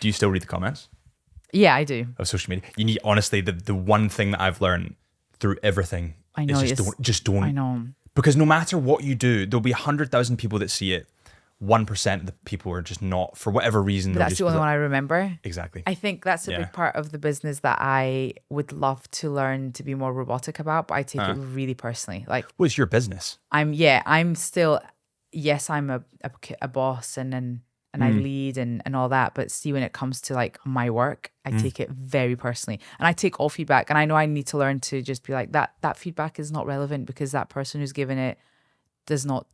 Do you still read the comments Yeah, I do. of social media? You need, honestly, the one thing that I've learned through everything I know, is just don't. I know. Because no matter what you do, there'll be 100,000 people that see it. 1% of the people are just not, for whatever reason. But that's the only one I remember. Exactly. I think that's a big part of the business that I would love to learn to be more robotic about, but I take it really personally. Like, Well, it's your business. I'm still, yes, I'm a boss and I lead and all that. But see, when it comes to like my work, I take it very personally, and I take all feedback. And I know I need to learn to just be like that feedback is not relevant because that person who's given it is not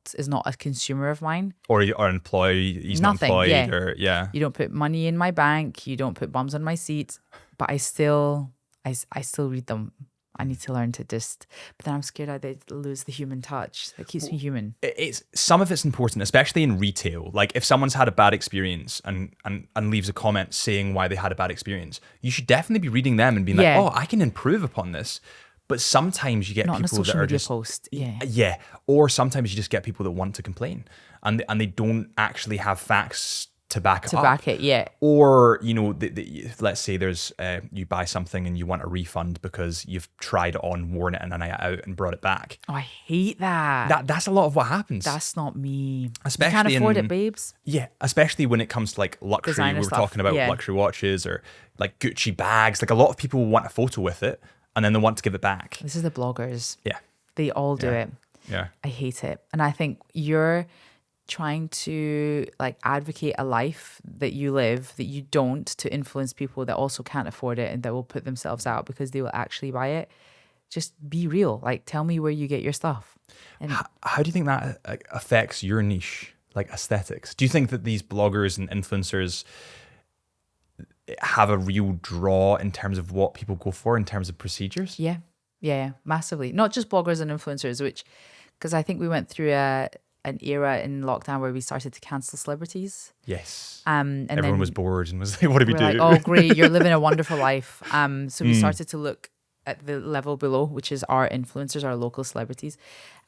a consumer of mine. Or an employee, he's Nothing, not employed. You don't put money in my bank, you don't put bums on my seat, but I still read them. I need to learn to just, but then I'm scared I'd lose the human touch that keeps me human. It's some of it's important, especially in retail. Like if someone's had a bad experience and leaves a comment saying why they had a bad experience, you should definitely be reading them and being like, oh, I can improve upon this. But sometimes you get not people in a that social are media just post. or sometimes you just get people that want to complain and they don't actually have facts to back it. Or let's say there's you buy something and you want a refund because you've tried it on, worn it in a night out and brought it back. Oh, I hate that. That's a lot of what happens. That's not me. Especially you can't afford it, babes. Yeah, especially when it comes to like luxury. Designer we were stuff. talking about luxury watches or like Gucci bags. Like a lot of people want a photo with it and then they want to give it back. This is the bloggers. Yeah. They all do it. Yeah. I hate it. And I think you're trying to like advocate a life that you live that you don't, to influence people that also can't afford it and that will put themselves out because they will actually buy it. Just be real. Like, tell me where you get your stuff. And how do you think that affects your niche, like aesthetics? Do you think that these bloggers and influencers have a real draw in terms of what people go for in terms of procedures? Yeah, massively. Not just bloggers and influencers, because I think we went through an era in lockdown where we started to cancel celebrities. Yes. And everyone then was bored and was like, what do we do? Like, oh, great, you're living a wonderful life. So we started to look at the level below, which is our influencers, our local celebrities.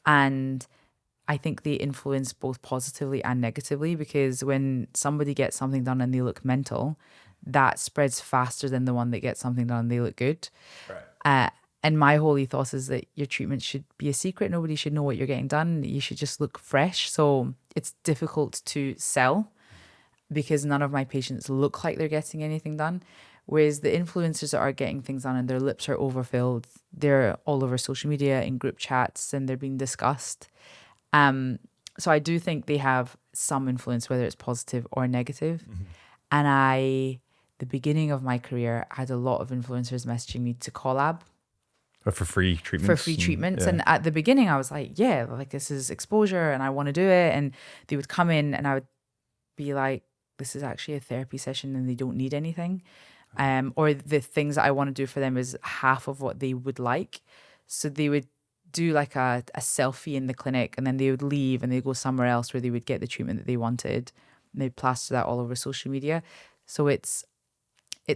And I think they influence both positively and negatively, because when somebody gets something done and they look mental, that spreads faster than the one that gets something done and they look good. Right. And my whole ethos is that your treatment should be a secret. Nobody should know what you're getting done. You should just look fresh. So it's difficult to sell because none of my patients look like they're getting anything done. Whereas the influencers that are getting things done and their lips are overfilled, they're all over social media, in group chats, and they're being discussed. So I do think they have some influence, whether it's positive or negative. Mm-hmm. And the beginning of my career, I had a lot of influencers messaging me to collab. Or for free treatments. And at the beginning, I was like, yeah, like this is exposure and I want to do it. And they would come in and I would be like, this is actually a therapy session and they don't need anything. Or the things that I want to do for them is half of what they would like. So they would do like a selfie in the clinic and then they would leave and they'd go somewhere else where they would get the treatment that they wanted. And they'd plaster that all over social media. So it's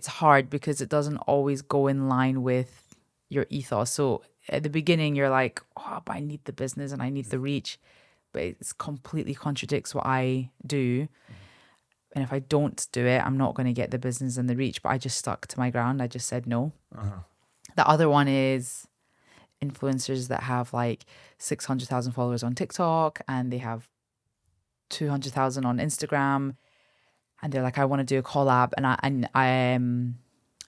hard because it doesn't always go in line with your ethos. So at the beginning, you're like, oh, but I need the business and I need the reach. But it completely contradicts what I do. And if I don't do it, I'm not going to get the business and the reach. But I just stuck to my ground. I just said no. Uh-huh. The other one is influencers that have like 600,000 followers on TikTok and they have 200,000 on Instagram. And they're like, I want to do a collab and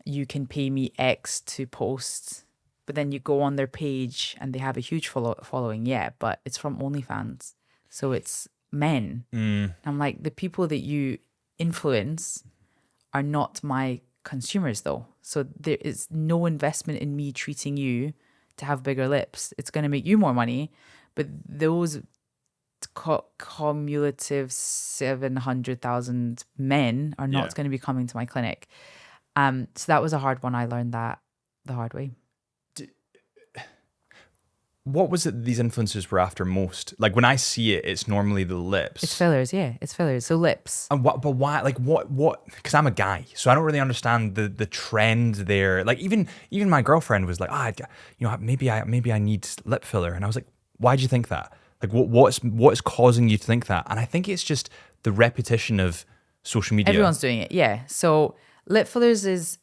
you can pay me X to post. But then you go on their page and they have a huge following. Yeah, but it's from OnlyFans. So it's men. I'm like, the people that you influence are not my consumers though. So there is no investment in me treating you to have bigger lips. It's going to make you more money. But those cumulative 700,000 men are not going to be coming to my clinic. So that was a hard one. I learned that the hard way. What was it these influencers were after most? Like when I see it, it's normally the lips. It's fillers, yeah. It's fillers. So lips. And but why? Like what? Because I'm a guy, so I don't really understand the trend there. Like even my girlfriend was like, maybe I need lip filler, and I was like, why do you think that? Like what's causing you to think that? And I think it's just the repetition of social media. Everyone's doing it. Yeah. So lip fillers is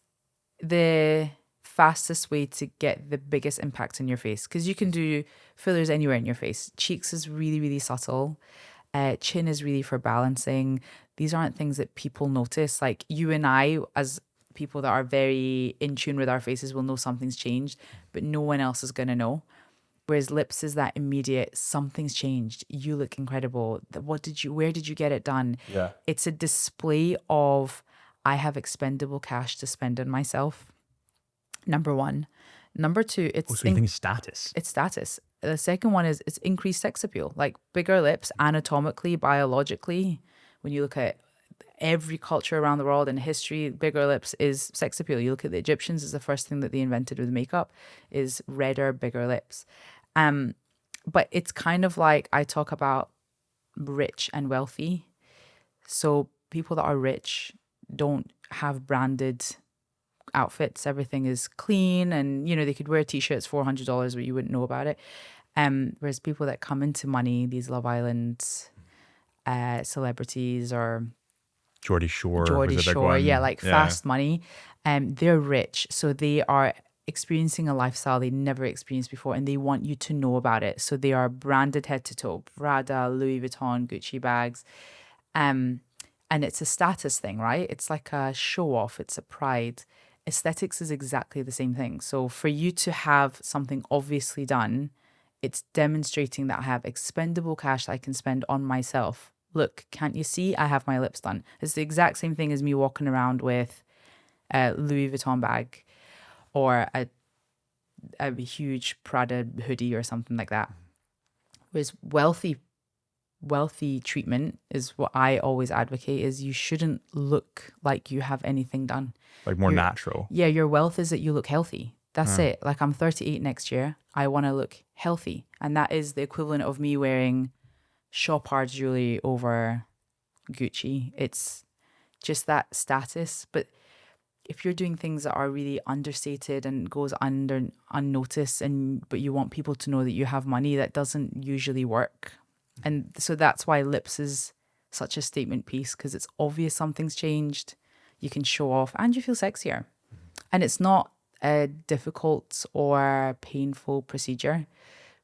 the fastest way to get the biggest impact on your face, because you can do fillers anywhere in your face. Cheeks is really, really subtle. Chin is really for balancing. These aren't things that people notice. Like you and I, as people that are very in tune with our faces, will know something's changed, but no one else is going to know. Whereas lips is that immediate, something's changed. You look incredible. Where did you get it done? Yeah. It's a display of, I have expendable cash to spend on myself. Number one. Number two, you think status? It's status. The second one is it's increased sex appeal. Like bigger lips, anatomically, biologically, when you look at every culture around the world in history, bigger lips is sex appeal. You look at the Egyptians, is the first thing that they invented with makeup, is redder, bigger lips. But it's kind of like I talk about rich and wealthy. So people that are rich don't have branded outfits. Everything is clean, and they could wear t-shirts $400 but you wouldn't know about it. Whereas people that come into money, these Love Island celebrities or Geordie Shore, fast money, they're rich, so they are experiencing a lifestyle they never experienced before, and they want you to know about it. So they are branded head to toe, Prada, Louis Vuitton, Gucci bags, and it's a status thing, right? It's like a show off, it's a pride. Aesthetics is exactly the same thing. So for you to have something obviously done, it's demonstrating that I have expendable cash that I can spend on myself. Look, can't you see? I have my lips done. It's the exact same thing as me walking around with a Louis Vuitton bag or a huge Prada hoodie or something like that. Whereas wealthy treatment is what I always advocate, is you shouldn't look like you have anything done. Like more natural. Yeah, your wealth is that you look healthy. That's it. Like I'm 38 next year. I want to look healthy. And that is the equivalent of me wearing shop hard jewelry over Gucci. It's just that status. But if you're doing things that are really understated and goes unnoticed, but you want people to know that you have money, that doesn't usually work. And so that's why lips is such a statement piece, because it's obvious something's changed. You can show off and you feel sexier. And it's not a difficult or painful procedure,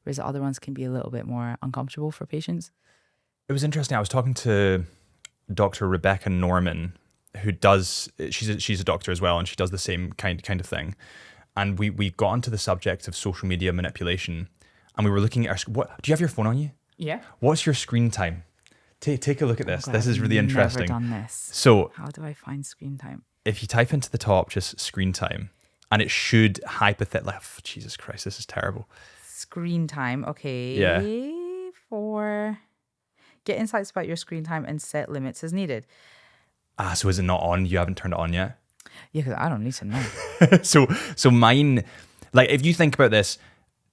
whereas the other ones can be a little bit more uncomfortable for patients. It was interesting. I was talking to Dr. Rebecca Norman, who she's a doctor as well, and she does the same kind of thing. And we got onto the subject of social media manipulation, and we were looking at do you have your phone on you? Yeah. What's your screen time? Take a look at this. This is really interesting. I've never done this. So how do I find screen time? If you type into the top just screen time, and it should Jesus Christ, this is terrible. Screen time, okay. Yeah. For get insights about your screen time and set limits as needed. So is it not on? You haven't turned it on yet? Yeah, because I don't need to know. so mine, like if you think about this,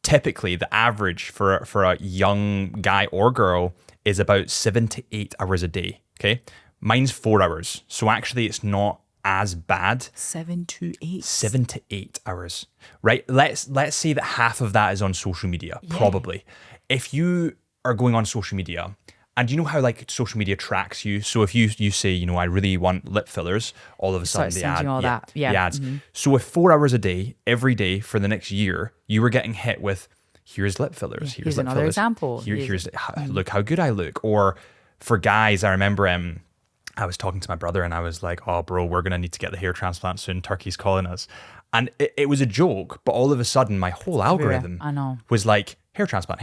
typically the average for a young guy or girl is about 7 to 8 hours a day. Okay, mine's 4 hours, so actually it's not as bad. 7 to 8. 7 to 8 hours, right? Let's say that half of that is on social media. Yeah. Probably, if you are going on social media. And you know how like social media tracks you? So if you say, I really want lip fillers, all of a sudden the ads. Mm-hmm. So if 4 hours a day, every day for the next year, you were getting hit with, here's lip fillers. Here's another example. Look how good I look. Or for guys, I remember I was talking to my brother and I was like, oh bro, we're going to need to get the hair transplant soon. Turkey's calling us. And it was a joke, but all of a sudden my whole algorithm was like, hair transplant.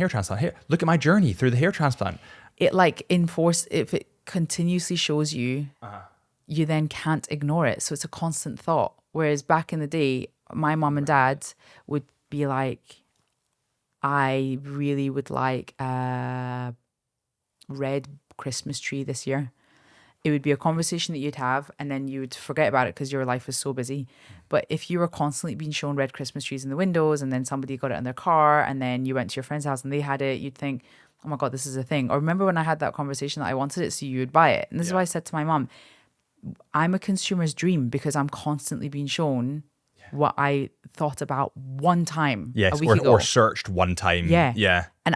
Look at my journey through the hair transplant. It if it continuously shows you, you then can't ignore it. So it's a constant thought. Whereas back in the day, my mom and dad would be like, I really would like a red Christmas tree this year. It would be a conversation that you'd have, and then you would forget about it because your life was so busy. But if you were constantly being shown red Christmas trees in the windows, and then somebody got it in their car, and then you went to your friend's house and they had it, you'd think, oh my God, this is a thing. Or remember when I had that conversation that I wanted it, so you would buy it. And this is why I said to my mom, I'm a consumer's dream, because I'm constantly being shown what I thought about one time yes, a week ago. Or searched one time. Yeah. And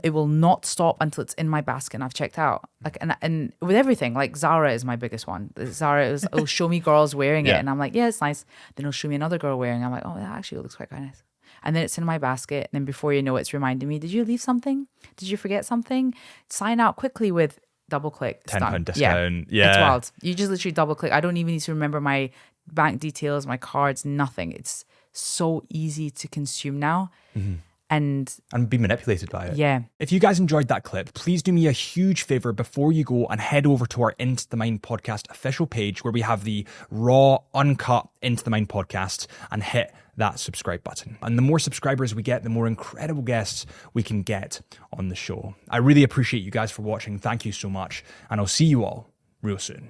it will not stop until it's in my basket and I've checked out. Like, and with everything, like Zara is my biggest one. Zara it'll show me girls wearing it, and I'm like, yeah, it's nice. Then it'll show me another girl wearing it. I'm like, oh, that actually looks quite nice. And then it's in my basket. And then before you know it, it's reminding me, did you leave something? Did you forget something? Sign out quickly with double click. £10 discount. Yeah. It's wild. You just literally double click. I don't even need to remember my bank details, my cards, nothing. It's so easy to consume now. And be manipulated by it. Yeah. If you guys enjoyed that clip, please do me a huge favor before you go and head over to our Into the Mind podcast official page where we have the raw, uncut Into the Mind podcast, and hit that subscribe button. And the more subscribers we get, the more incredible guests we can get on the show. I really appreciate you guys for watching. Thank you so much. And I'll see you all real soon.